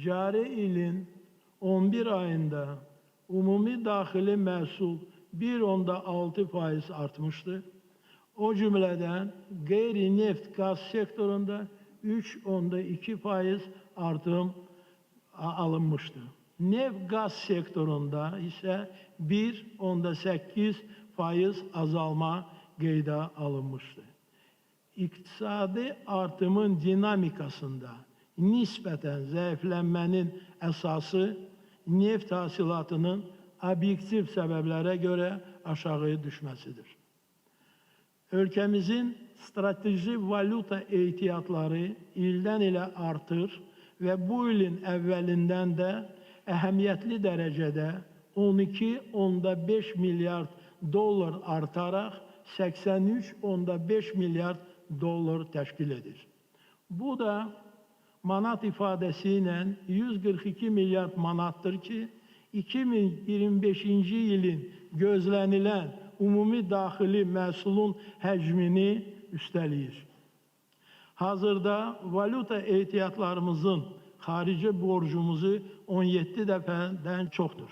cari ilin 11 ayında umumi daxili məhsul 1,6% artmıştı. O cümleden qeyri-neft qaz sektorunda 3,2% artım alınmıştı. Neft qaz sektorunda ise 1,8% azalma qeydə alınmıştı. İqtisadi artımın dinamikasında nisbeten zəiflənmənin əsası neft hasilatının obyektiv səbəblərə görə aşağı düşməsidir. Ölkəmizin strateji valyuta ehtiyatları ildən ilə artır və bu ilin əvvəlindən də əhəmiyyətli dərəcədə 12,5 milyard dollar artaraq 83,5 milyard dollar təşkil edir. Bu da manat ifadəsi ilə 142 milyard manatdır ki, 2025-ci ilin gözlənilən umumi daxili məhsulun həcmini üstələyir. Hazırda valyuta ehtiyatlarımızın xarici borcumuzu 17 dəfədən çoxdur.